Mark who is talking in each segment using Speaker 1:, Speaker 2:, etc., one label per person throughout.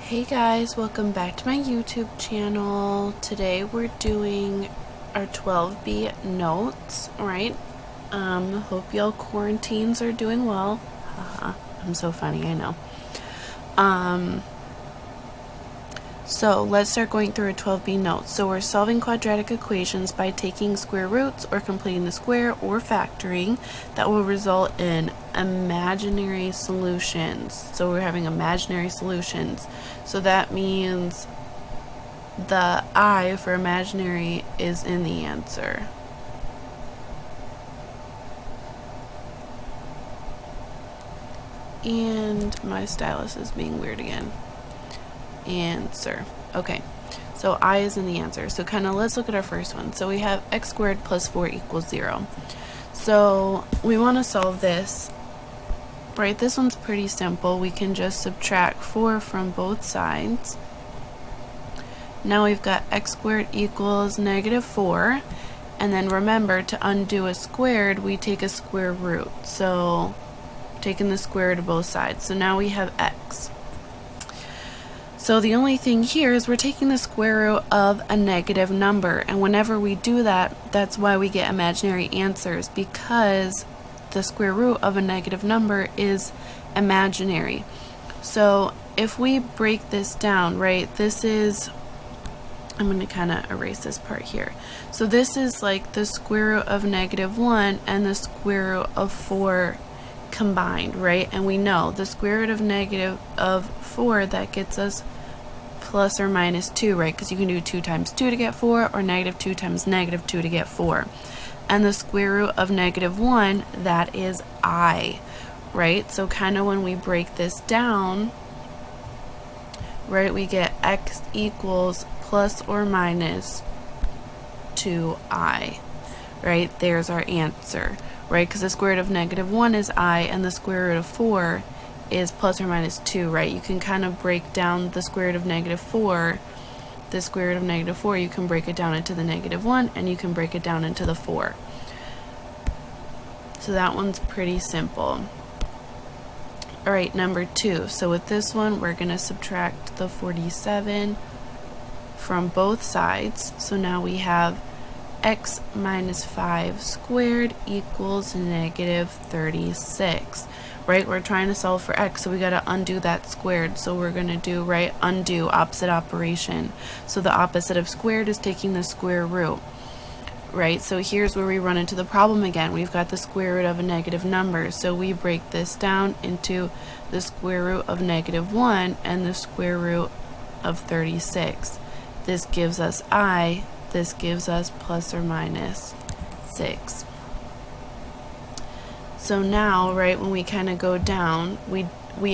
Speaker 1: Hey guys, welcome back to my YouTube channel. Today we're doing our 12B notes, right? Hope y'all quarantines are doing well. Haha, I'm so funny, I know. So let's start going through a 12B note. So we're solving quadratic equations by taking square roots or completing the square or factoring that will result in imaginary solutions. So we're having imaginary solutions. So that means the I for imaginary is in the answer. And my stylus is being weird again. Answer. Okay, so I is in the answer. So kind of let's look at our first one. So we have x squared plus 4 equals 0. So we want to solve this, right? This one's pretty simple. We can just subtract 4 from both sides. Now we've got x squared equals negative 4. And then remember, to undo a squared, we take a square root. So taking the square root of both sides. So now we have x. So the only thing here is we're taking the square root of a negative number, and whenever we do that, that's why we get imaginary answers, because the square root of a negative number is imaginary. So if we break this down, right, this is, I'm going to kind of erase this part here. So this is like the square root of negative 1 and the square root of 4 combined, right? And we know the square root of negative of 4, that gets us plus or minus 2, right? Because you can do 2 times 2 to get 4, or negative 2 times negative 2 to get 4. And the square root of negative 1, that is I, right? So kind of when we break this down, right, we get x equals plus or minus 2i, right? There's our answer, right? Because the square root of negative 1 is I, and the square root of 4 is plus or minus 2, right? You can kind of break down the square root of negative 4. The square root of negative 4, you can break it down into the negative 1, and you can break it down into the 4. So that one's pretty simple. Alright, number 2. So with this one, we're going to subtract the 47 from both sides. So now we have x minus 5 squared equals negative 36. Right, we're trying to solve for x, so we got to undo that squared. So we're going to do, right, undo, opposite operation. So the opposite of squared is taking the square root, right? So here's where we run into the problem again. We've got the square root of a negative number, so we break this down into the square root of negative 1 and the square root of 36. This gives us I, this gives us plus or minus 6. So now, right, when we kind of go down, we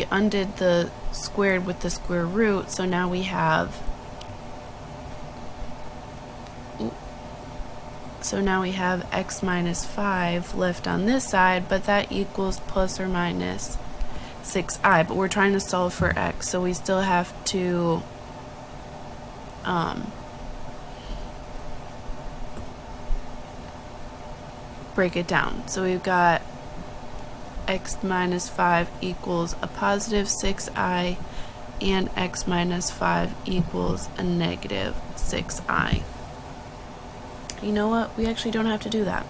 Speaker 1: undid the squared with the square root, so now we have, x minus 5 left on this side, but that equals plus or minus 6i, but we're trying to solve for x, so we still have to break it down. So we've got x minus 5 equals a positive 6i, and x minus 5 equals a negative 6i. You know what? We actually don't have to do that,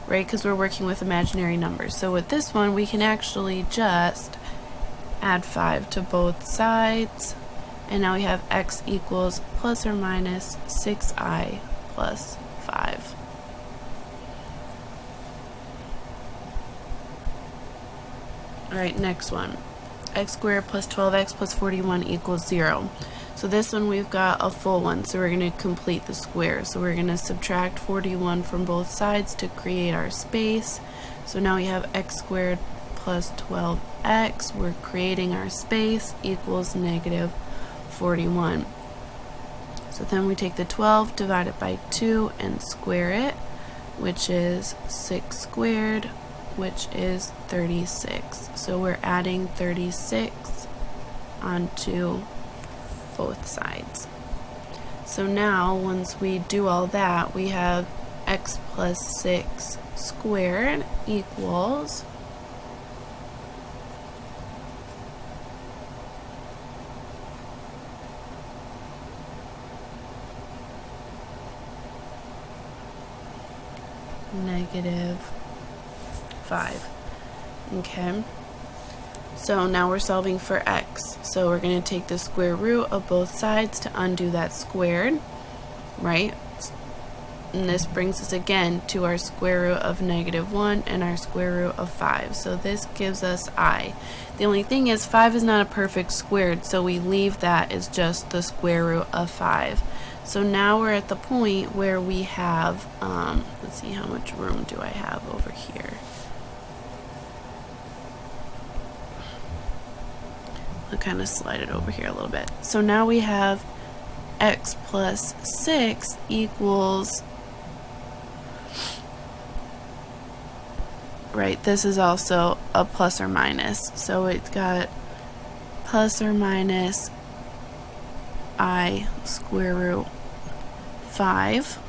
Speaker 1: right? Because we're working with imaginary numbers. So with this one, we can actually just add 5 to both sides, and now we have x equals plus or minus 6i plus 5. Alright, next one. X squared plus 12x plus 41 equals 0. So this one we've got a full one, so we're going to complete the square. So we're going to subtract 41 from both sides to create our space. So now we have x squared plus 12x. We're creating our space equals negative 41. So then we take the 12, divide it by 2, and square it, which is 6 squared, which is 36. So we're adding 36 onto both sides. So now once we do all that, we have x plus 6 squared equals negative 5. Okay, so now we're solving for x. So we're going to take the square root of both sides to undo that squared, right? And this brings us again to our square root of negative 1 and our square root of 5. So this gives us I. The only thing is 5 is not a perfect squared, so we leave that as just the square root of 5. So now we're at the point where we have, let's see, how much room do I have over here? I'll kind of slide it over here a little bit. So now we have x plus 6 equals, right, this is also a plus or minus. So it's got plus or minus I square root 5.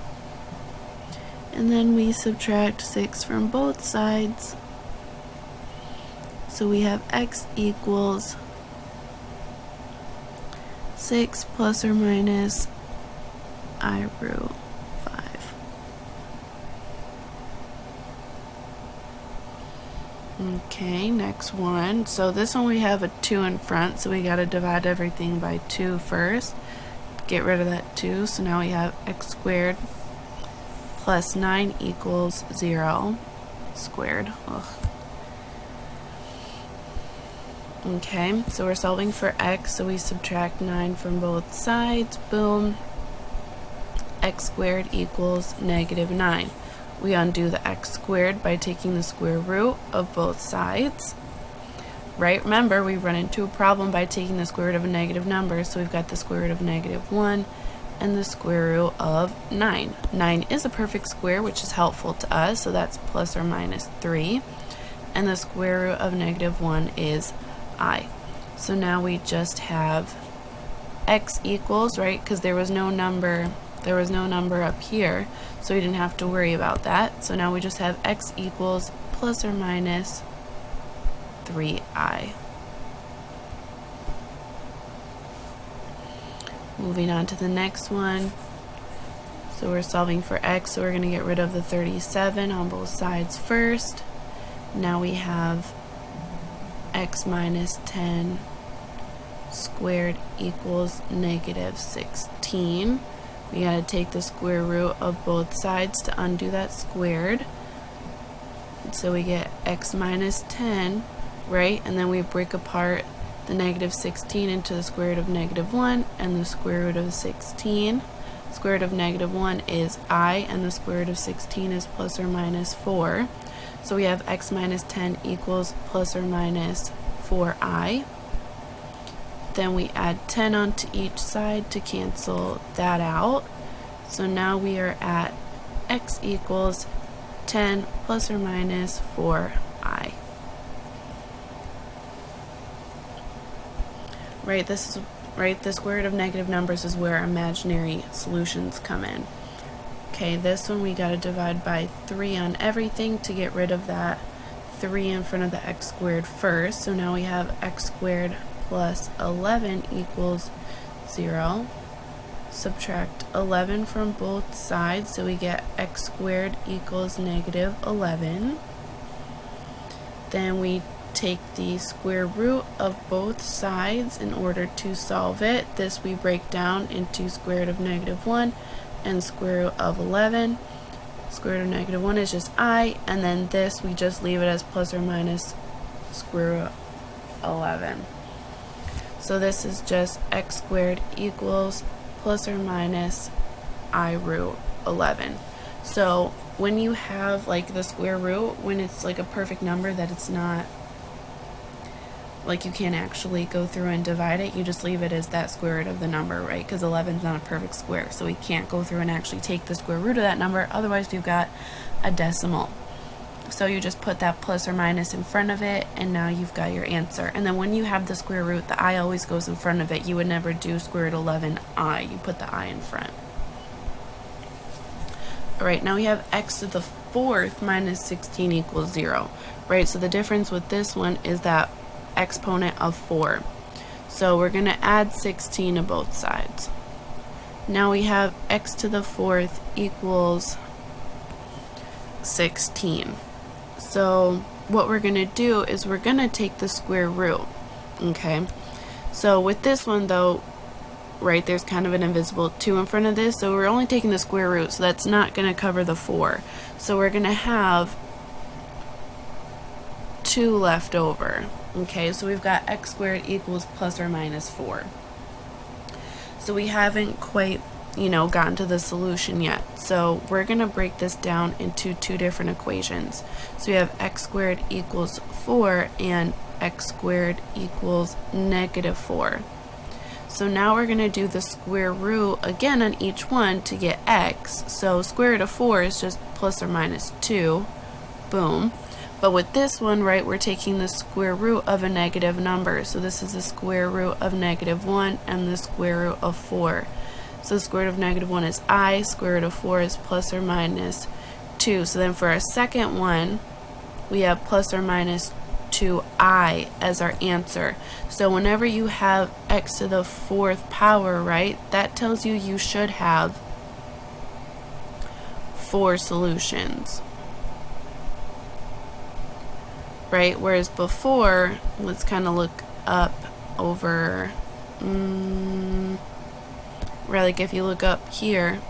Speaker 1: And then we subtract 6 from both sides. So we have x equals 6 plus or minus I root 5. Okay, next one. So this one we have a 2 in front, so we got to divide everything by 2 first. Get rid of that 2, so now we have x squared plus 9 equals 0 squared. Ugh. Okay, so we're solving for x, so we subtract 9 from both sides. Boom. X squared equals negative 9. We undo the x squared by taking the square root of both sides. Right, remember we run into a problem by taking the square root of a negative number, so we've got the square root of negative 1 and the square root of 9. 9 is a perfect square, which is helpful to us, so that's plus or minus 3. And the square root of negative 1 is I. So now we just have x equals, right, because there was no number up here, so we didn't have to worry about that. So now we just have x equals plus or minus 3i. Moving on to the next one. So we're solving for x, so we're going to get rid of the 37 on both sides first. Now we have x minus 10 squared equals negative 16. We got to take the square root of both sides to undo that squared. So we get x minus 10, right? And then we break apart the negative 16 into the square root of negative 1 and the square root of 16. Square root of negative 1 is I, and the square root of 16 is plus or minus 4. So we have x minus 10 equals plus or minus 4i. Then we add 10 onto each side to cancel that out. So now we are at x equals 10 plus or minus 4i. Right, this is right, the square root of negative numbers is where imaginary solutions come in. Okay, this one we got to divide by 3 on everything to get rid of that 3 in front of the x squared first. So now we have x squared plus 11 equals 0. Subtract 11 from both sides, so we get x squared equals negative 11. Then we take the square root of both sides in order to solve it. This we break down into square root of negative 1 and square root of 11. Square root of negative 1 is just I, and then this we just leave it as plus or minus square root 11. So this is just x squared equals plus or minus I root 11. So when you have like the square root, when it's like a perfect number that it's not, like you can't actually go through and divide it, you just leave it as that square root of the number, right? Because 11 is not a perfect square, so we can't go through and actually take the square root of that number, otherwise we've got a decimal. So you just put that plus or minus in front of it, and now you've got your answer. And then when you have the square root, the I always goes in front of it. You would never do square root 11i. You put the I in front. Alright, now we have x to the 4th minus 16 equals 0. Right, so the difference with this one is that exponent of 4. So we're going to add 16 to both sides. Now we have x to the 4th equals 16. So what we're going to do is we're going to take the square root. Okay, so with this one though, right, there's kind of an invisible 2 in front of this, so we're only taking the square root, so that's not going to cover the 4. So we're going to have 2 left over. Okay, so we've got x squared equals plus or minus 4. So we haven't quite, gotten to the solution yet. So we're going to break this down into 2 different equations. So we have x squared equals 4 and x squared equals negative 4. So now we're going to do the square root again on each one to get x. So square root of 4 is just plus or minus 2. Boom. But with this one, right, we're taking the square root of a negative number. So this is the square root of negative 1 and the square root of 4. So the square root of negative 1 is I, square root of 4 is plus or minus 2. So then for our second one, we have plus or minus 2i as our answer. So whenever you have x to the 4th power, right, that tells you you should have 4 solutions. Right, whereas before, let's kind of look up over, right, like if you look up here,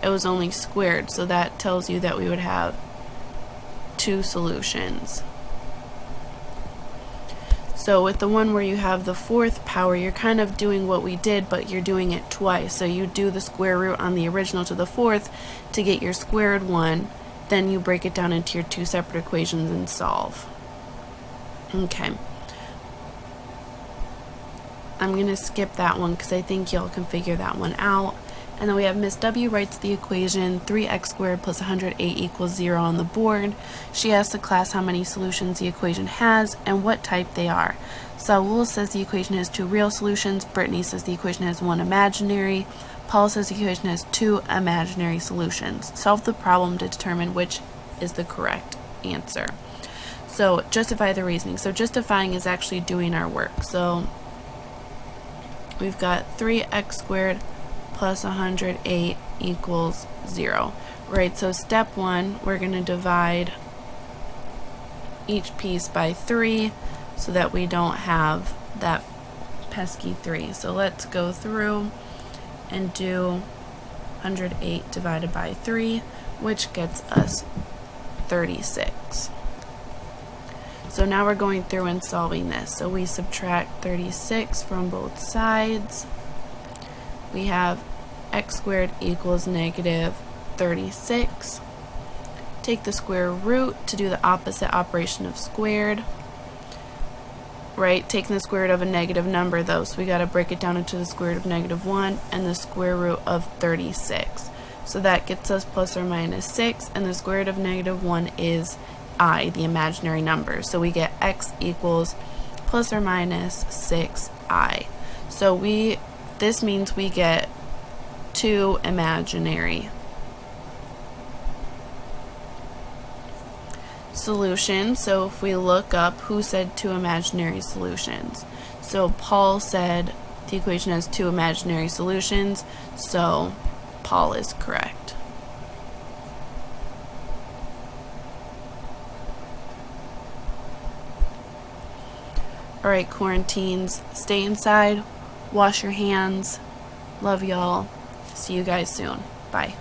Speaker 1: it was only squared, so that tells you that we would have 2 solutions. So with the one where you have the 4th power, you're kind of doing what we did, but you're doing it twice. So you do the square root on the original to the 4th to get your squared one, then you break it down into your 2 separate equations and solve. Okay. I'm going to skip that one because I think y'all can figure that one out. And then we have Miss W writes the equation 3x squared plus 108 equals 0 on the board. She asks the class how many solutions the equation has and what type they are. Saul says the equation has 2 real solutions. Brittany says the equation has 1 imaginary. Paul says the equation has 2 imaginary solutions. Solve the problem to determine which is the correct answer. So justify the reasoning. So justifying is actually doing our work. So we've got 3x squared plus 108 equals 0. Right, so step 1, we're going to divide each piece by 3 so that we don't have that pesky 3. So let's go through and do 108 divided by 3, which gets us 36. So now we're going through and solving this. So we subtract 36 from both sides. We have x squared equals negative 36. Take the square root to do the opposite operation of squared. Right, taking the square root of a negative number though, so we got to break it down into the square root of negative 1 and the square root of 36. So that gets us plus or minus 6, and the square root of negative 1 is I, the imaginary number. So we get x equals plus or minus 6i. So this means we get 2 imaginary solutions. So if we look up who said 2 imaginary solutions. So Paul said the equation has 2 imaginary solutions, so Paul is correct. Alright, quarantines, stay inside, wash your hands. Love y'all. See you guys soon. Bye.